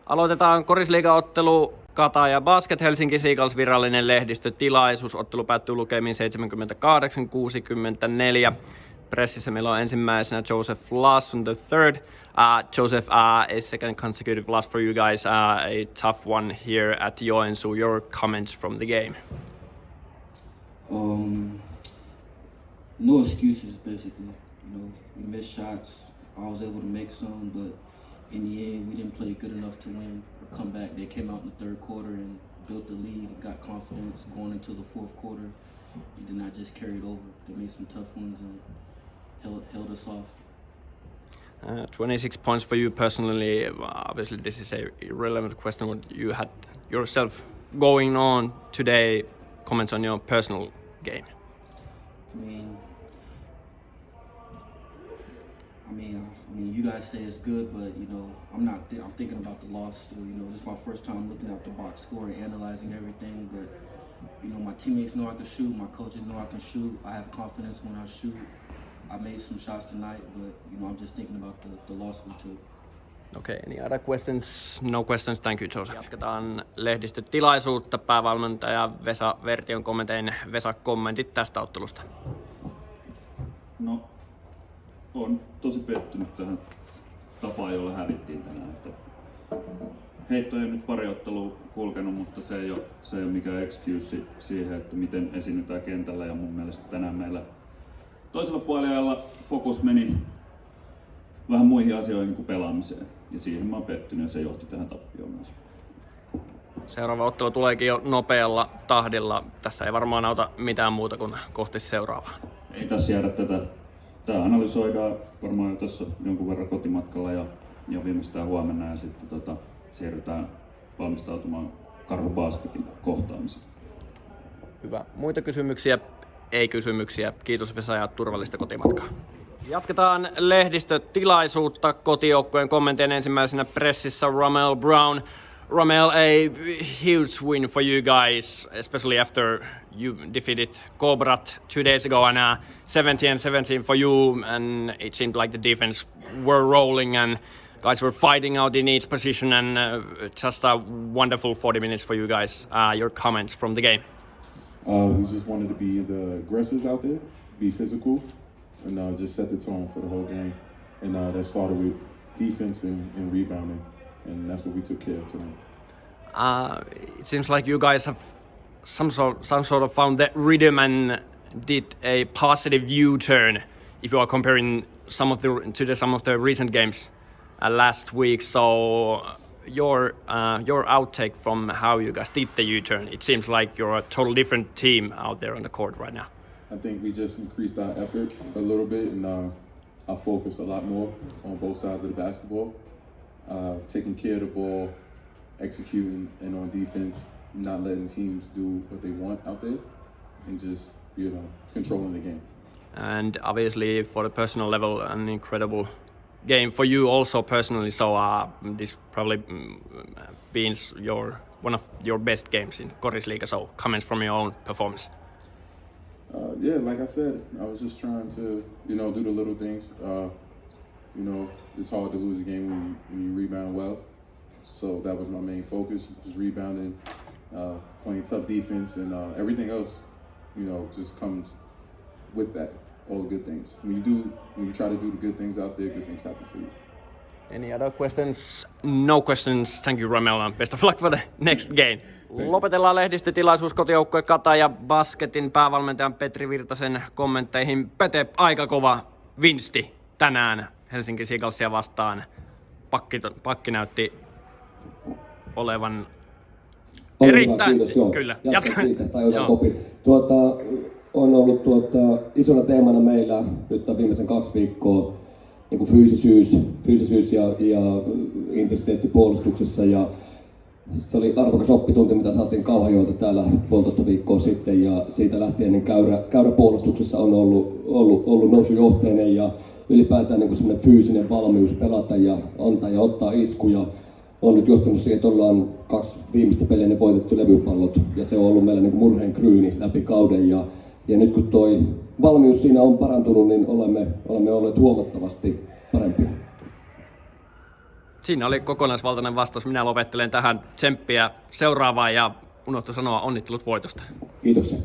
Aloitetaan Korisliigan ottelu Kataja Basket, Helsinki Seagulls virallinen lehdistötilaisuus. Ottelu päättyy lukemiin 78-64. Pressissä meillä on ensimmäisenä Joseph Lawson III. Joseph, a second consecutive loss for you guys. A tough one here at Joensuu. Your comments from the game? No excuses, basically. We missed shots. I was able to make some, but in the end, we didn't play good enough to win or come back. They came out in the third quarter and built the lead and got confidence going into the fourth quarter, and then I just carried over. They made some tough ones and held us off. 26 points for you personally. Obviously, this is a irrelevant question. What you had yourself going on today. Comments on your personal game. I mean, you guys say it's good, but I'm thinking about the loss still. This is my first time looking at the box score and analyzing everything. But my teammates know I can shoot. My coaches know I can shoot. I have confidence when I shoot. I made some shots tonight, but I'm just thinking about the loss one too. Okay, any other questions? No questions, thank you Joseph. Jatketaan lehdistötilaisuutta. Päävalmentaja Vesa Vertion kommentein. Vesa, kommentit tästä ottelusta. No, olen tosi pettynyt tähän tapaan, jolla hävittiin tänään. Että heitto ei nyt pari ottelua kulkenut, mutta se ei ole mikään excuse siihen, että miten esiinnytään kentällä. Ja mun mielestä tänään meillä toisella puolella fokus meni vähän muihin asioihin kuin pelaamiseen. Ja siihen mä oon pettynyt ja se johti tähän tappioon myös. Seuraava ottelu tuleekin jo nopealla tahdilla. Tässä ei varmaan auta mitään muuta kuin kohti seuraavaa. Ei tässä jäädä tätä. Tää analysoidaan varmaan jo tässä jonkun verran kotimatkalla ja viimeistään huomenna ja sitten siirrytään valmistautumaan Karhu Basketin kohtaamiseen. Hyvä. Muita kysymyksiä? Ei kysymyksiä. Kiitos Vesa ja turvallista kotimatkaa. Jatketaan lehdistötilaisuutta. Kotijoukkueen kommenttien ensimmäisenä pressissä Rhamel Brown. Rhamel, a huge win for you guys, especially after you defeated Cobrat 2 days ago, and 17-17 for you, and it seemed like the defense were rolling and guys were fighting out in each position, and just a wonderful 40 minutes for you guys. Your comments from the game? We just wanted to be the aggressors out there, be physical, and just set the tone for the whole game. And that started with defense and rebounding, and that's what we took care of tonight. It seems like you guys have some sort of found that rhythm and did a positive U-turn if you are comparing some of the recent games last week. So your outtake from how you guys did the U-turn, it seems like you're a total different team out there on the court right now. I think we just increased our effort a little bit and our focus a lot more on both sides of the basketball, taking care of the ball, executing, and on defense, not letting teams do what they want out there, and just controlling the game. And obviously, for the personal level, an incredible game for you also personally. So this probably being one of your best games in Korisliiga. So comments from your own performance. Yeah, like I said, I was just trying to do the little things. It's hard to lose a game when you rebound well. So that was my main focus, just rebounding, playing tough defense, and everything else, just comes with that. All the good things. When you try to do the good things out there, good things happen for you. Any other questions? No questions. Thank you, Rhamel, and best of luck for the next game. Lopetellaan lehdistötilaisuus Kotijoukkue Kataja Basketin päävalmentajan Petri Virtasen kommentteihin. Pete, aika kova vinsti tänään Helsinki Seagullsia vastaan. Pakki näytti olevan erittäin... Kiitos, joo. Kyllä. Jatka siitä, tai otan kopi. On ollut isona teemana meillä nyt viimeisen 2 viikkoa niin kuin fyysisyys ja intensiteetti puolustuksessa. Ja se oli arvokas oppitunti, mitä saatiin Kauhajoelta täällä 1,5 viikkoa sitten. Ja siitä lähtien niin käyrä puolustuksessa on ollut nousujohteinen ja ylipäätään niin semmoinen fyysinen valmius pelata ja antaa ja ottaa iskuja. On nyt johtanut siihen, että ollaan 2 viimeistä peliä ne voitettu levypallot. Ja se on ollut meillä niin kuin murheen kryyni läpi kauden. Ja nyt kun toi valmius siinä on parantunut, niin olemme olleet huomattavasti parempia. Siinä oli kokonaisvaltainen vastaus. Minä lopettelen tähän. Tsemppiä seuraavaan ja unohtu sanoa onnittelut voitosta. Kiitoksia.